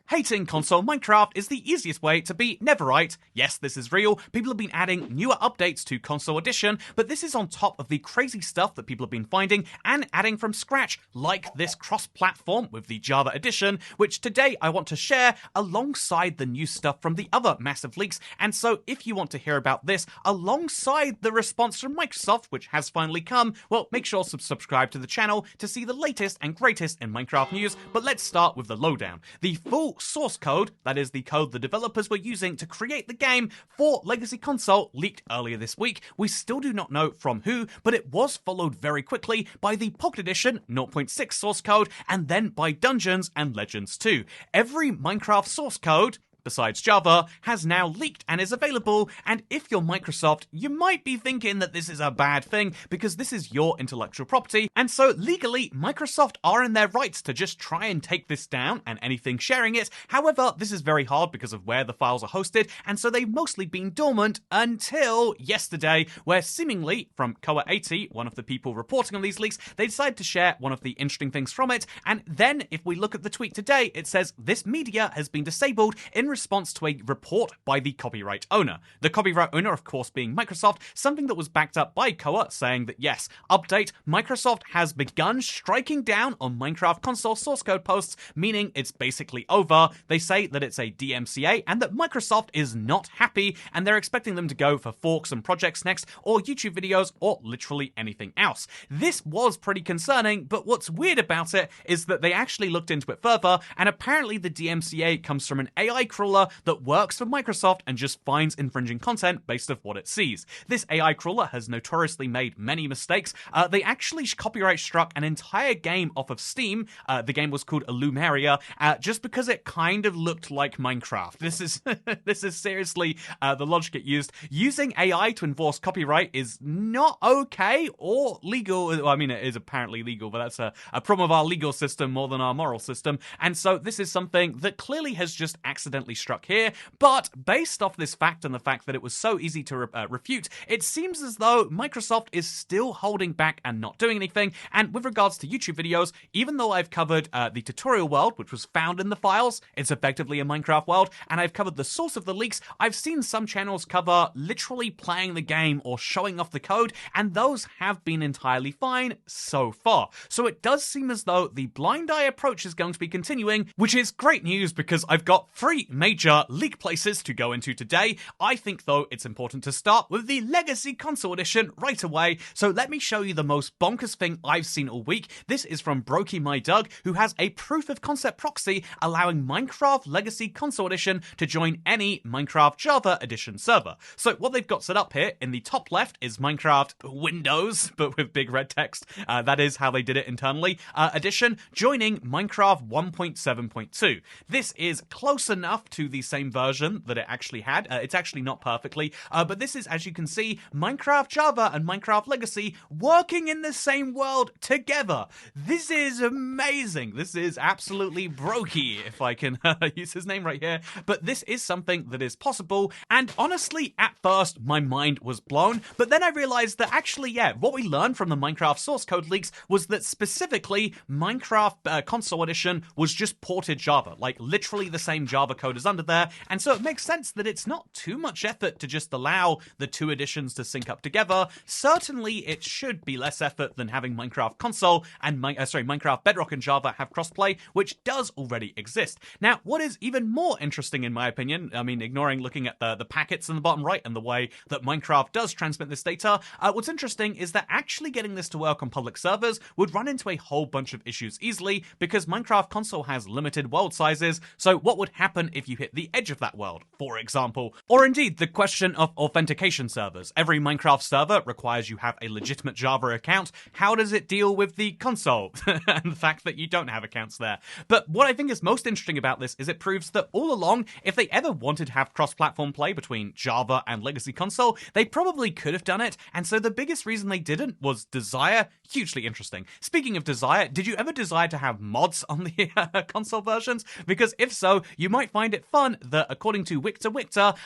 Hating console Minecraft is the easiest way to beat Netherite. Yes, this is real. People have been adding newer updates to Console Edition, but this is on top of the crazy stuff that people have been finding and adding from scratch, like this cross-platform with the Java Edition, which today I want to share alongside the new stuff from the other massive leaks. And so if you want to hear about this alongside the response from Microsoft, which has finally come, well, make sure to subscribe to the channel to see the latest and greatest in Minecraft news. But let's start with the lowdown. The full source code, that is the code the developers were using to create the game for Legacy Console, leaked earlier this week. We still do not know from who, but it was followed very quickly by the Pocket Edition 0.6 source code and then by Dungeons and Legends 2. Every Minecraft source code, besides Java, has now leaked and is available, and if you're Microsoft, you might be thinking that this is a bad thing because this is your intellectual property, and so legally, Microsoft are in their rights to just try and take this down and anything sharing it. However, this is very hard because of where the files are hosted, and so they've mostly been dormant until yesterday, where seemingly, from Koa80, one of the people reporting on these leaks, they decided to share one of the interesting things from it, and then if we look at the tweet today, it says this media has been disabled in response to a report by the copyright owner. The copyright owner, of course, being Microsoft, something that was backed up by Koa, saying that yes, update, Microsoft has begun striking down on Minecraft console source code posts, meaning it's basically over. They say that it's a DMCA and that Microsoft is not happy, and they're expecting them to go for forks and projects next, or YouTube videos, or literally anything else. This was pretty concerning, but what's weird about it is that they actually looked into it further, and apparently the DMCA comes from an AI crawler that works for Microsoft and just finds infringing content based off what it sees. This AI crawler has notoriously made many mistakes. They actually copyright struck an entire game off of Steam. The game was called Illumaria, just because it kind of looked like Minecraft. This is this is seriously the logic it used. Using AI to enforce copyright is not okay or legal. Well, I mean, it is apparently legal, but that's a problem of our legal system more than our moral system. And so this is something that clearly has just accidentally struck here, but based off this fact and the fact that it was so easy to refute, it seems as though Microsoft is still holding back and not doing anything. And with regards to YouTube videos, even though I've covered the tutorial world, which was found in the files, it's effectively a Minecraft world, and I've covered the source of the leaks, I've seen some channels cover literally playing the game or showing off the code, and those have been entirely fine so far. So it does seem as though the blind eye approach is going to be continuing, which is great news because I've got 3 major leak places to go into today. I think, though, it's important to start with the Legacy Console Edition right away, so let me show you the most bonkers thing I've seen all week. This is from BrokeyMyDoug, who has a proof of concept proxy allowing Minecraft Legacy Console Edition to join any Minecraft Java Edition server. So what they've got set up here, in the top left is Minecraft Windows, but with big red text. That is how they did it internally. Edition joining Minecraft 1.7.2. This is close enough to the same version that it actually had. It's actually not perfectly, but this is, as you can see, Minecraft Java and Minecraft Legacy working in the same world together. This is amazing. This is absolutely brokey, if I can use his name right here, but this is something that is possible, and honestly, at first, my mind was blown, but then I realized that actually, yeah, what we learned from the Minecraft source code leaks was that specifically, Minecraft Console Edition was just ported Java, like literally the same Java code is under there, and so it makes sense that it's not too much effort to just allow the 2 editions to sync up together. Certainly, it should be less effort than having Minecraft Console and Minecraft Bedrock and Java have crossplay, which does already exist. Now, what is even more interesting in my opinion, I mean, ignoring looking at the packets in the bottom right and the way that Minecraft does transmit this data, what's interesting is that actually getting this to work on public servers would run into a whole bunch of issues easily because Minecraft Console has limited world sizes, so what would happen if you hit the edge of that world, for example? Or indeed, the question of authentication servers. Every Minecraft server requires you have a legitimate Java account. How does it deal with the console and the fact that you don't have accounts there? But what I think is most interesting about this is it proves that all along, if they ever wanted to have cross-platform play between Java and Legacy Console, they probably could have done it, and so the biggest reason they didn't was desire, hugely interesting. Speaking of desire, did you ever desire to have mods on the console versions? Because if so, you might find it fun that, according to Wictor,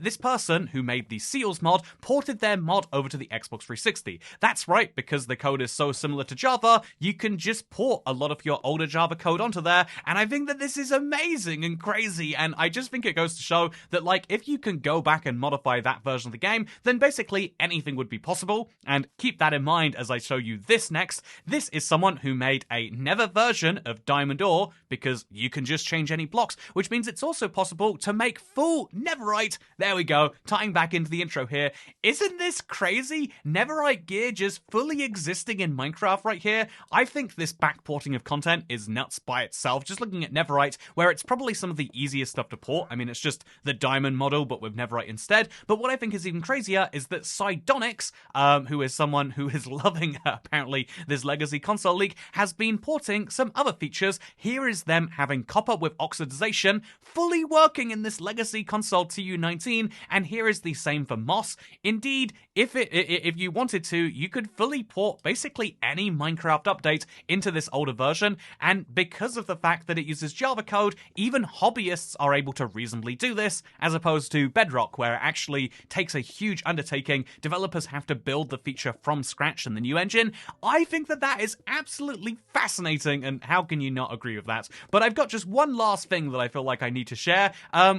this person who made the Seals mod ported their mod over to the Xbox 360. That's right, because the code is so similar to Java, you can just port a lot of your older Java code onto there, and I think that this is amazing and crazy, and I just think it goes to show that, like, if you can go back and modify that version of the game, then basically anything would be possible. And keep that in mind as I show you this next. This is someone who made a Nether version of Diamond Ore, because you can just change any blocks, which means it's also possible to make full Netherite. There we go, tying back into the intro here. Isn't this crazy? Netherite gear just fully existing in Minecraft right here. I think this backporting of content is nuts by itself. Just looking at Netherite, where it's probably some of the easiest stuff to port. I mean, it's just the diamond model, but with Netherite instead. But what I think is even crazier is that Sidonix, who is someone who is loving, apparently, this legacy console leak, has been porting some other features. Here is them having copper with oxidization fully working in this legacy console TU19, and here is the same for Moss. Indeed, if you wanted to, you could fully port basically any Minecraft update into this older version, and because of the fact that it uses Java code, even hobbyists are able to reasonably do this, as opposed to Bedrock, where it actually takes a huge undertaking. Developers have to build the feature from scratch in the new engine. I think that that is absolutely fascinating, and how can you not agree with that? But I've got just one last thing that I feel like I need to share,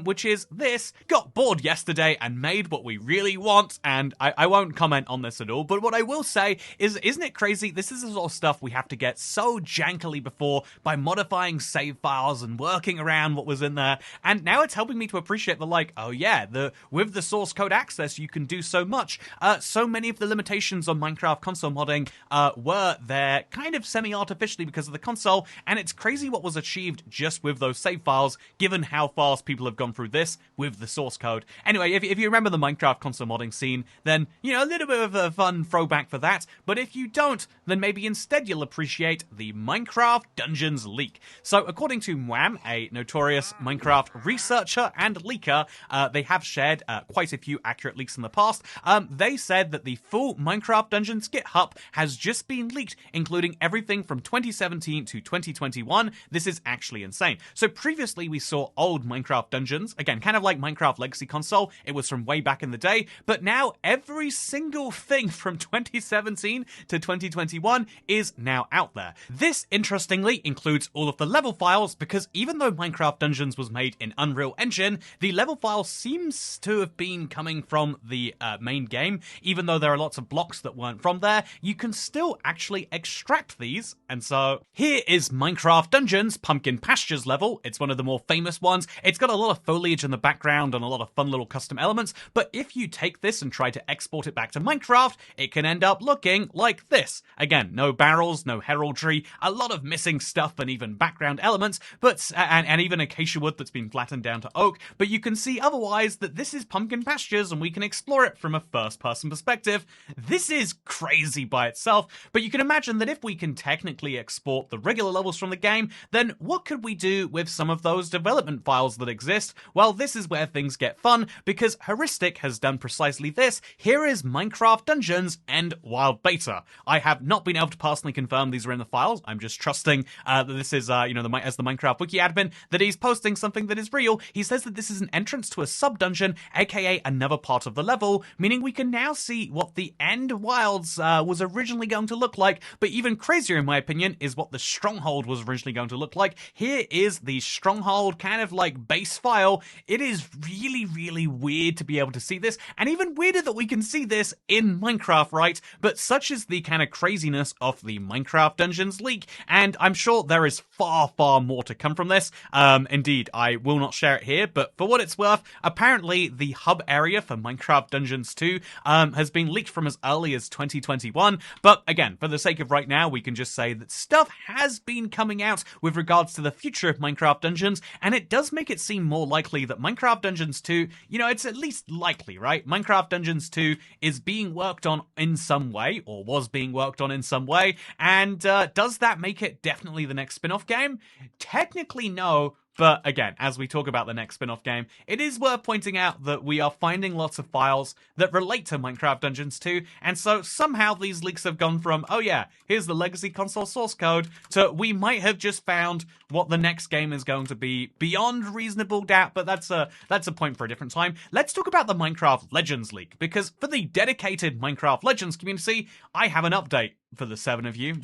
which is this. Got bored yesterday and made what we really want, and I won't comment on this at all, but what I will say is, isn't it crazy? This is the sort of stuff we have to get so jankily before by modifying save files and working around what was in there, and now it's helping me to appreciate the, like, oh yeah, with the source code access you can do so much. So many of the limitations on Minecraft console modding were there kind of semi-artificially because of the console, and it's crazy what was achieved just with those save files, given how fast people have gone through this with the source code. Anyway, if you remember the Minecraft console modding scene, then, you know, a little bit of a fun throwback for that, but if you don't, then maybe instead you'll appreciate the Minecraft Dungeons leak. So, according to Mwam, a notorious Minecraft researcher and leaker, they have shared quite a few accurate leaks in the past. They said that the full Minecraft Dungeons GitHub has just been leaked, including everything from 2017 to 2021. This is actually insane. So previously we saw old Minecraft Dungeons, again, kind of like Minecraft Legacy Console, it was from way back in the day, but now every single thing from 2017 to 2021 is now out there. This, interestingly, includes all of the level files, because even though Minecraft Dungeons was made in Unreal Engine, the level file seems to have been coming from the main game. Even though there are lots of blocks that weren't from there, you can still actually extract these. And so here is Minecraft Dungeons Pumpkin Pastures level. It's one of the more famous ones. It's got a lot of foliage in the background and a lot of fun little custom elements, but if you take this and try to export it back to Minecraft, it can end up looking like this. Again, no barrels, no heraldry, a lot of missing stuff and even background elements, but and even acacia wood that's been flattened down to oak, but you can see otherwise that this is Pumpkin Pastures and we can explore it from a first-person perspective. This is crazy by itself, but you can imagine that if we can technically export the regular levels from the game, then what could we do with some of those development files that exist? Well, this is where things get fun, because Heuristic has done precisely this. Here is Minecraft Dungeons and Wild Beta. I have not been able to personally confirm these are in the files. I'm just trusting that this is, as the Minecraft wiki admin, that he's posting something that is real. He says that this is an entrance to a sub-dungeon, aka another part of the level, meaning we can now see what the End Wilds was originally going to look like, but even crazier in my opinion is what the Stronghold was originally going to look like. Here is the Stronghold kind of like base file. It is really, really weird to be able to see this, and even weirder that we can see this in Minecraft, right? But such is the kind of craziness of the Minecraft Dungeons leak, and I'm sure there is far, far more to come from this. Indeed, I will not share it here, but for what it's worth, apparently the hub area for Minecraft Dungeons 2 has been leaked from as early as 2021, but again, for the sake of right now, we can just say that stuff has been coming out with regards to the future of Minecraft Dungeons, and it does make it seem more likely that Minecraft Dungeons 2, it's at least likely, right? Minecraft Dungeons 2 is being worked on in some way, or was being worked on in some way, and does that make it definitely the next spin-off game? Technically, no, But again, as we talk about the next spin-off game, it is worth pointing out that we are finding lots of files that relate to Minecraft Dungeons 2, and so somehow these leaks have gone from, oh yeah, here's the legacy console source code, to we might have just found what the next game is going to be beyond reasonable doubt, but that's a point for a different time. Let's talk about the Minecraft Legends leak, because for the dedicated Minecraft Legends community, I have an update for the 7 of you.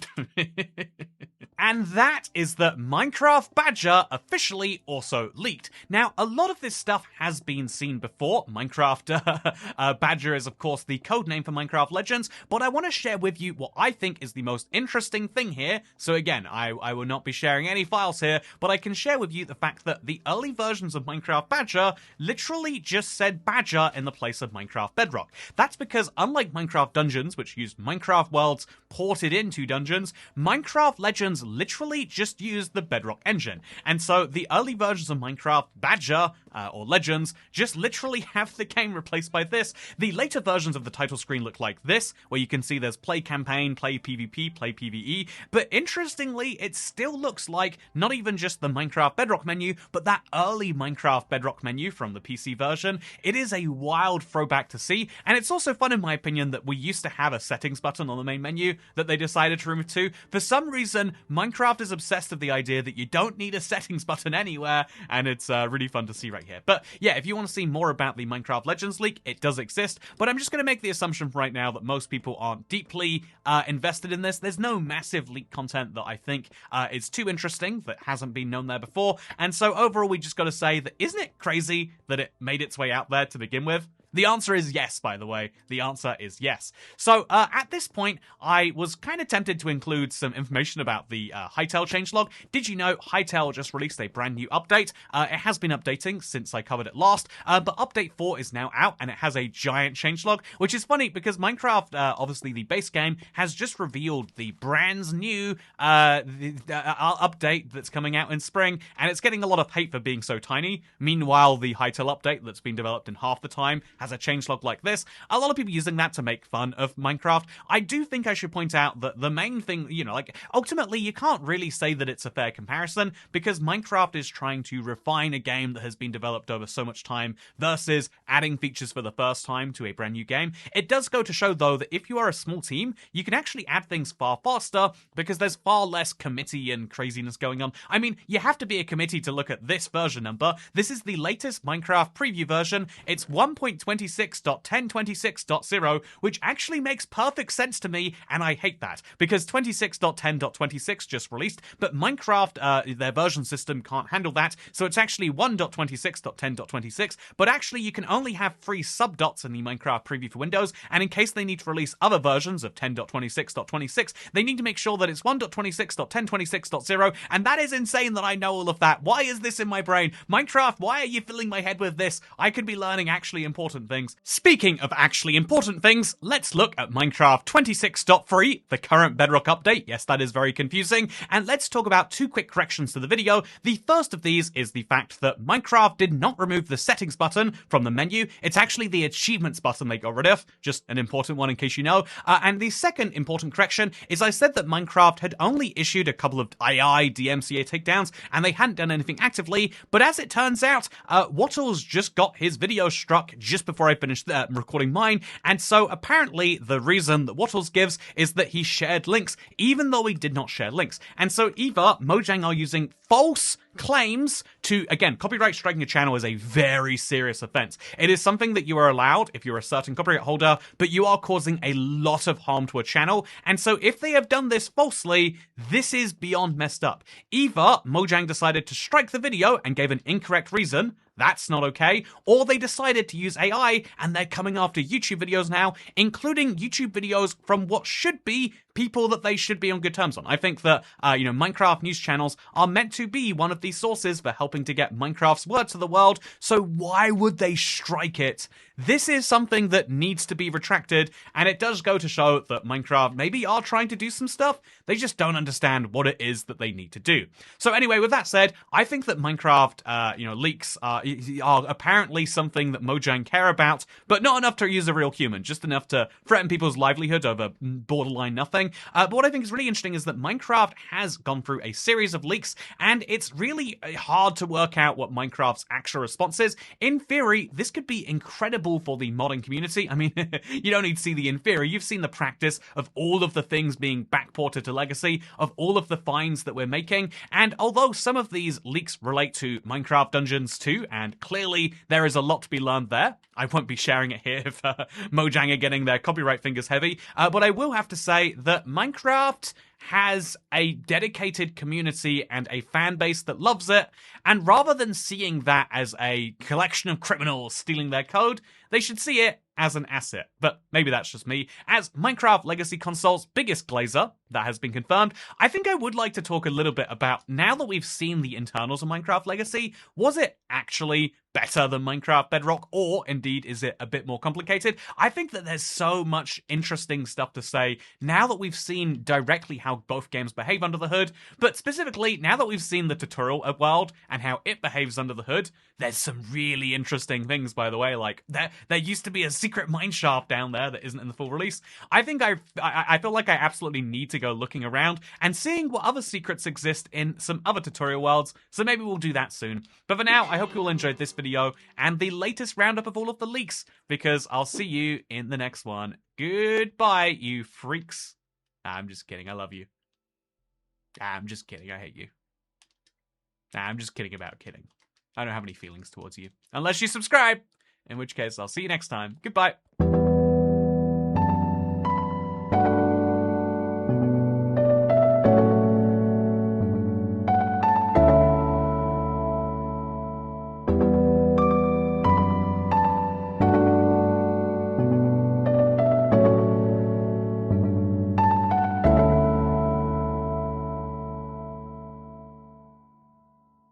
And that is that Minecraft Badger officially also leaked. Now, a lot of this stuff has been seen before. Minecraft Badger is, of course, the codename for Minecraft Legends, but I want to share with you what I think is the most interesting thing here. So again, I will not be sharing any files here, but I can share with you the fact that the early versions of Minecraft Badger literally just said Badger in the place of Minecraft Bedrock. That's because unlike Minecraft Dungeons, which used Minecraft worlds ported into Dungeons, Minecraft Legends literally just used the Bedrock engine. And so the early versions of Minecraft Badger, or Legends, just literally have the game replaced by this. The later versions of the title screen look like this, where you can see there's play campaign, play PvP, play PvE, but interestingly, it still looks like not even just the Minecraft Bedrock menu, but that early Minecraft Bedrock menu from the PC version. It is a wild throwback to see, and it's also fun in my opinion that we used to have a settings button on the main menu that they decided to remove too. For some reason, Minecraft is obsessed with the idea that you don't need a settings button anywhere, and it's really fun to see right here. But yeah, if you want to see more about the Minecraft Legends leak, it does exist, but I'm just going to make the assumption right now that most people aren't deeply invested in this. There's no massive leak content that I think is too interesting that hasn't been known there before, and so overall we just got to say that isn't it crazy that it made its way out there to begin with? The answer is yes, by the way. The answer is yes. So, at this point, I was kind of tempted to include some information about the Hytale changelog. Did you know Hytale just released a brand new update? It has been updating since I covered it last, but update 4 is now out, and it has a giant changelog, which is funny because Minecraft, obviously the base game, has just revealed the brand new update that's coming out in spring, and it's getting a lot of hate for being so tiny. Meanwhile, the Hytale update that's been developed in half the time has a changelog like this. A lot of people using that to make fun of Minecraft. I do think I should point out that the main thing, you know, like, ultimately you can't really say that it's a fair comparison because Minecraft is trying to refine a game that has been developed over so much time versus adding features for the first time to a brand new game. It does go to show, though, that if you are a small team, you can actually add things far faster because there's far less committee and craziness going on. I mean, you have to be a committee to look at this version number. This is the latest Minecraft preview version. It's 1.26.1026.0, which actually makes perfect sense to me, and I hate that, because 26.10.26 just released, but Minecraft, their version system can't handle that, so it's actually 1.26.10.26, but actually you can only have 3 subdots in the Minecraft preview for Windows, and in case they need to release other versions of 10.26.26, they need to make sure that it's 1.26.1026.0, and that is insane that I know all of that. Why is this in my brain? Minecraft, why are you filling my head with this? I could be learning actually important things. Speaking of actually important things, let's look at Minecraft 26.3, the current Bedrock update. Yes, that is very confusing. And let's talk about 2 quick corrections to the video. The first of these is the fact that Minecraft did not remove the settings button from the menu. It's actually the achievements button they got rid of. Just an important one in case you know. And the second important correction is I said that Minecraft had only issued a couple of II DMCA takedowns and they hadn't done anything actively, but as it turns out, Wattles just got his video struck just before I finished recording mine, and so apparently the reason that Wattles gives is that he shared links, even though he did not share links. And so either Mojang are using false claims to, again, copyright striking a channel is a very serious offense. It is something that you are allowed if you're a certain copyright holder, but you are causing a lot of harm to a channel, and so if they have done this falsely, this is beyond messed up. Either Mojang decided to strike the video and gave an incorrect reason, that's not okay, or they decided to use AI and they're coming after YouTube videos now, including YouTube videos from what should be people that they should be on good terms on. I think that, Minecraft news channels are meant to be one of these sources for helping to get Minecraft's word to the world, so why would they strike it? This is something that needs to be retracted, and it does go to show that Minecraft maybe are trying to do some stuff, they just don't understand what it is that they need to do. So anyway, with that said, I think that Minecraft, leaks are apparently something that Mojang care about, but not enough to use a real human, just enough to threaten people's livelihood over borderline nothing. But what I think is really interesting is that Minecraft has gone through a series of leaks, and it's really really hard to work out what Minecraft's actual response is. In theory, this could be incredible for the modding community. I mean, you don't need to see the in theory. You've seen the practice of all of the things being backported to Legacy, of all of the finds that we're making. And although some of these leaks relate to Minecraft Dungeons too, and clearly there is a lot to be learned there, I won't be sharing it here if Mojang are getting their copyright fingers heavy, but I will have to say that Minecraft has a dedicated community and a fan base that loves it, and rather than seeing that as a collection of criminals stealing their code, they should see it as an asset. But maybe that's just me. As Minecraft Legacy Console's biggest glazer, that has been confirmed, I think I would like to talk a little bit about, now that we've seen the internals of Minecraft Legacy, was it actually better than Minecraft Bedrock, or indeed is it a bit more complicated? I think that there's so much interesting stuff to say now that we've seen directly how both games behave under the hood, but specifically now that we've seen the tutorial world and how it behaves under the hood. There's some really interesting things, by the way, like there used to be a secret mineshaft down there that isn't in the full release. I think I feel like I absolutely need to go looking around and seeing what other secrets exist in some other tutorial worlds, so maybe we'll do that soon. But for now, I hope you all enjoyed this video and the latest roundup of all of the leaks, because I'll see you in the next one. Goodbye, you freaks. I'm just kidding, I love you. I'm just kidding, I hate you. I'm just kidding about kidding. I don't have any feelings towards you. Unless you subscribe, in which case I'll see you next time. Goodbye.